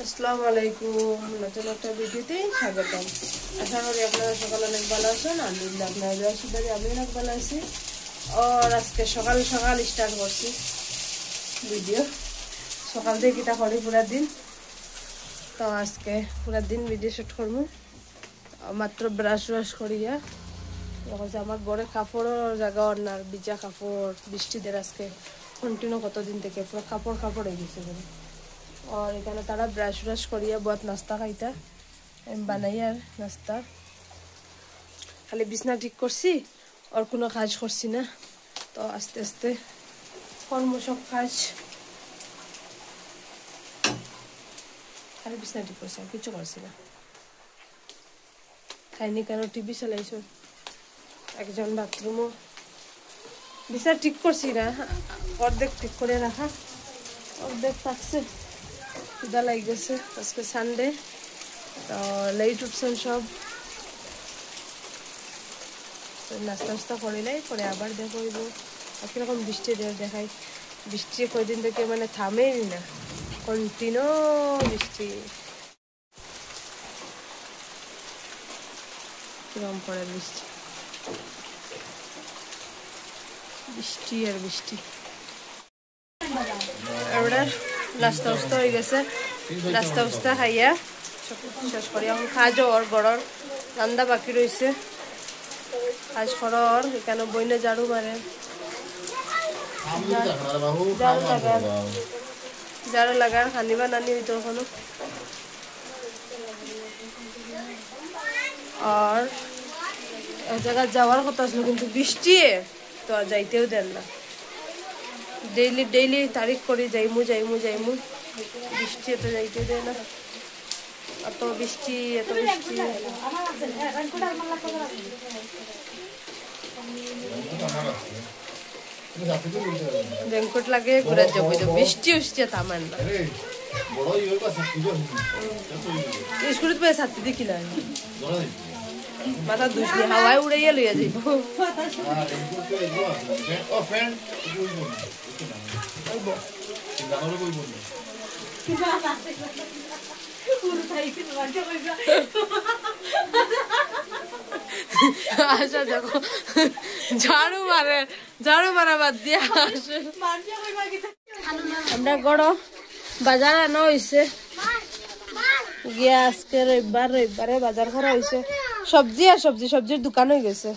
আসসালামু আলাইকুম নতুন একটা ভিডিওতে স্বাগতম। আশা করি আপনারা সকালে অনেক ভালো আছেন। আলহামদুলিল্লাহ আপনারা সুন্দরী আমি অনেক ভালো আছি। আর আজকে সকাল সকাল স্টার্ট করছি ভিডিও। সকাল থেকে কিটা করি পুরা দিন, তো আজকে পুরা দিন ভিডিও শুট করবো। মাত্র ব্রাশ করিয়া আমার বড় কাপড়ের জায়গা না, ভিজা কাপড় বৃষ্টিদের আজকে কন্টিনিউ কতদিন থেকে পুরো কাপড় হয়ে গেছে। और এখানে তারা ব্রাশ করিয়া বহুত নাস্তা খাইতা বানাই আর নাস্তা খালি বিছনা ঠিক করছি আর কোনো কাজ করছি না। তো আস্তে আস্তে কর্ম সব কাজ খালি বিছনা ঠিক করছি আর কিছু করছি না। খাইনি কেন টিভি চালাইছ, একজন বাথরুমও বিছনা ঠিক করছি না, অর্ধেক ঠিক করে রাখা অর্ধেক থাকছে। খিদা লাগ গেছে, আজকে সানডে তো লেট উঠছেন সব। নাস্তা নাস্তা করিলাই পরে আবার দেখব আর কিরকম বৃষ্টি দেখাই। বৃষ্টি কয়দিন থেকে মানে থামেই না, কন্টিনিউ বৃষ্টি। কিরকম পড়ে বৃষ্টি, বৃষ্টি আর বৃষ্টি। এবার নাস্তা উস্তা হয়ে গেছে, নাস্তা উস্তা খাইয়া শেষ করি। এখন কাজও ওর গড়র রান্না বাকি রয়েছে, কাজ করর এখানে বইনে ঝাড়ু মারে, ঝাড়ু লাগার খানিবা নানি হইতো এখনো। আর এক জায়গায় যাওয়ার কথা ছিল কিন্তু বৃষ্টি তো যাইতেও দেন না। ডেইলি তারিখ করি যাইমু বৃষ্টি এত যাইতে দেয় না। এত বৃষ্টি রেনকোট লাগে ঘুরে যাবো, বৃষ্টি উষ্টি থামান না। স্কুলে তো ছাত্রী দেখি না, মাথা দুষলি হাওয়ায় উড়াইয়া লইয়া যাইব। আচ্ছা দেখো ঝাড়ু মারা বাদ দিয়া আমরা গড় বাজার আনা হয়েছে গিয়া। আজকে রবিবারে বাজার করা হয়েছে। সবজি আর সবজির দোকান হয়ে গেছে।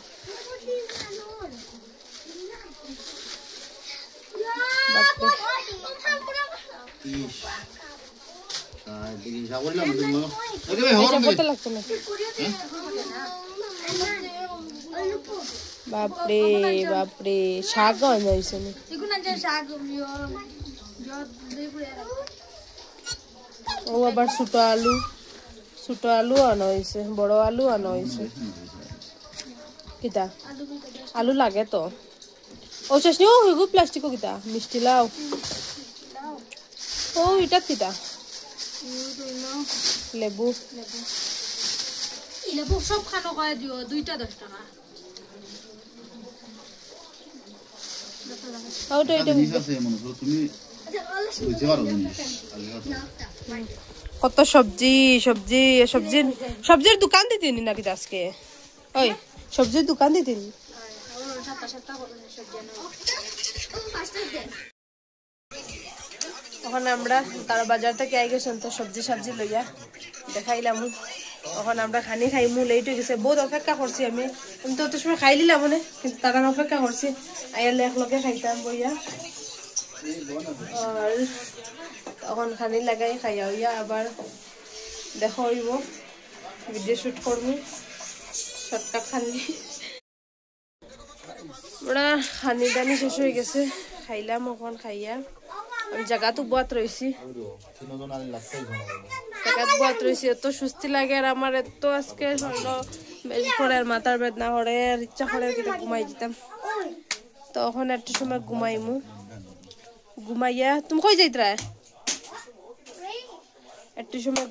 বাপরে বাপরে শাক হয়েছে, ও আবার ছোট আলু আনা হয়েছে, বড় আলু আনা হয়েছে। কিতা আলু লাগে তো ও চাষনি ও হইগু প্লাস্টিক কিতা মিষ্টি লাও ও এটা কিতা লেবু সব খানো কয় দিও 2টা 10 টাকা। কত সবজির দোকান দিতেনি নাকি আজকে? ওই সবজির দোকান দিতেনি। এখন আমরা তারা বাজার থেকে আই গেছেন তো সবজি লইয়া দেখাইলাম। এখন আমরা খানি খাইমু, লেট হয়ে গেছে, বহুত অপেক্ষা করছি। আমি তো অত সময় খাই দিলাম মনে, কিন্তু তারা অপেক্ষা করছি আইলে একলগে খাইতাম বইয়া। আর তখন খানি লাগাই খাইয়া হইয়া আবার দেখা হইব, ভিডিও শুট করবো শর্টকাট খানি। ওরা খানি দানি শেষ হয়ে গেছে, খাইলাম। এখন খাইয়া আমি জায়গাতো বাত রয়েছি, এত সুস্থি লাগে আর আমার এত আজকে মাথার বেদনা করে আর ইচ্ছা করে ঘুমাই দিতাম। তখন একটা সময় ঘুমাইয়া তুমি কই যাইতরা একটু সময়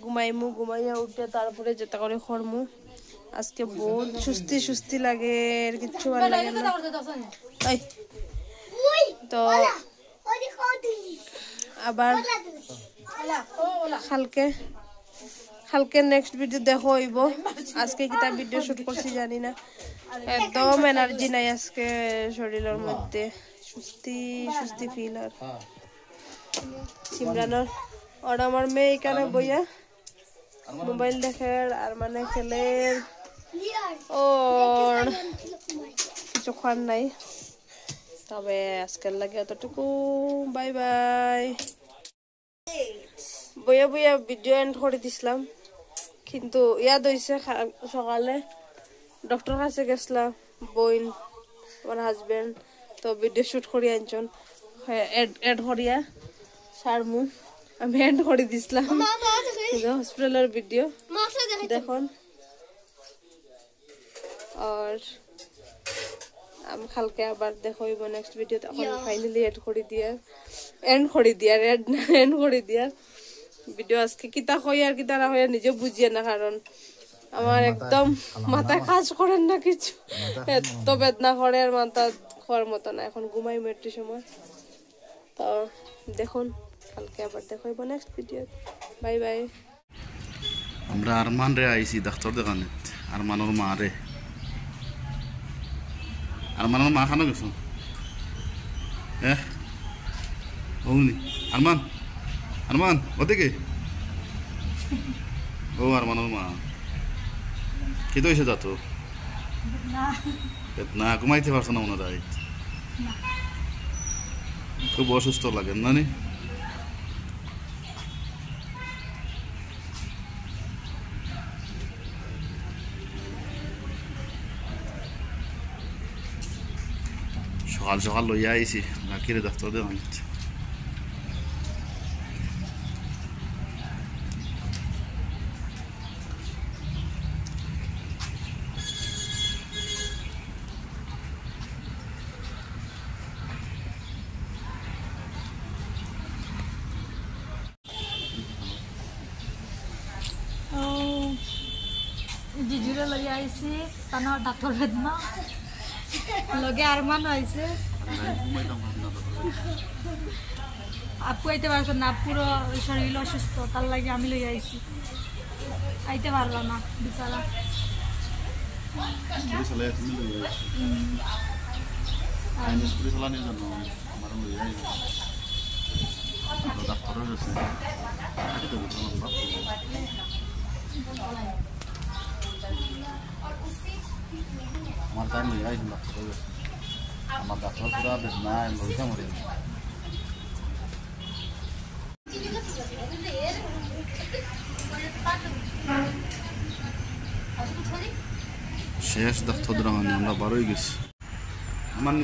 ঘুমাইয়া উঠে তারপরে যেটা করে খরমু। আজকে বহুত সুস্থি লাগে, কিচ্ছু ভালো লাগে না। তো আবার কালকে নেক্সট ভিডিও দেখো হইব আজকে কিতা ভিডিও শুট করছি জানি না একদম এনার্জি নাই আজকে শরীরের মধ্যে সুস্তি ফিল আর সিমরানোর আর আমার মেয়ে এখানে বইয়া মোবাইল দেখে আর মানে খেলে ওর কিছু খান নাই তবে আজকের লাগে এতটুকু বাই বাই বইয়া বইয়া ভিডিও এন্ড করে দিছিলাম কিন্তু ইয়াদ হয়েছে সকালে ডক্টর কাছে গেছিলাম বইন আমার হাজবেন্ড তো ভিডিও শুট করি আনছন এড করিয়া সারমু আমি এন্ড করে দিছিলাম হসপিটালের ভিডিও দেখুন আর আমি কালকে আবার দেখাইব নেক্সট ভিডিওতে এখন ফাইনালি এড করে দিয়ার ভিডিও আজকে কিতা কই আর কিতা না হয় নিজে বুঝিয়ে না কারণ আমার একদম মাথায় কাজ করেন না কিছু এত বেদনা করে আর মাথা খাওয়ার মতো না এখন ঘুমাই মেট্রি সময় তো দেখুন কালকে আবার দেখাইব নেক্সট ভিডিও বাই বাই আমরা আরমান রে আইছি ডাক্তার দেখানে আরমানোর মা রে আরমানোর মা খানো গেছো ওনি আরমান ওদিকে ও আরমানোর মা কি তো এসে যাত না ঘুমাইতে পারছো না ওনারা খুব অসুস্থ লাগে না নি সকাল সকাল লইয়া আইছি লাকিরে ডাক্তার দেওয়া জিজুরে লই আইছি তানা ডাক্তার বেদনা লগে আরমান হয়েছে আপু আইতে পারছো না পুরো শরীর অসুস্থ তার লাগে আমি লই আইছি আইতে পারলাম না বিছানা আমার টাইম লই আইছি ডাক্তার আমার ডাক্তার পুরা বেদনা লইতে মরে শেষ ডাক্তার আমরা বারোই গেছি আমার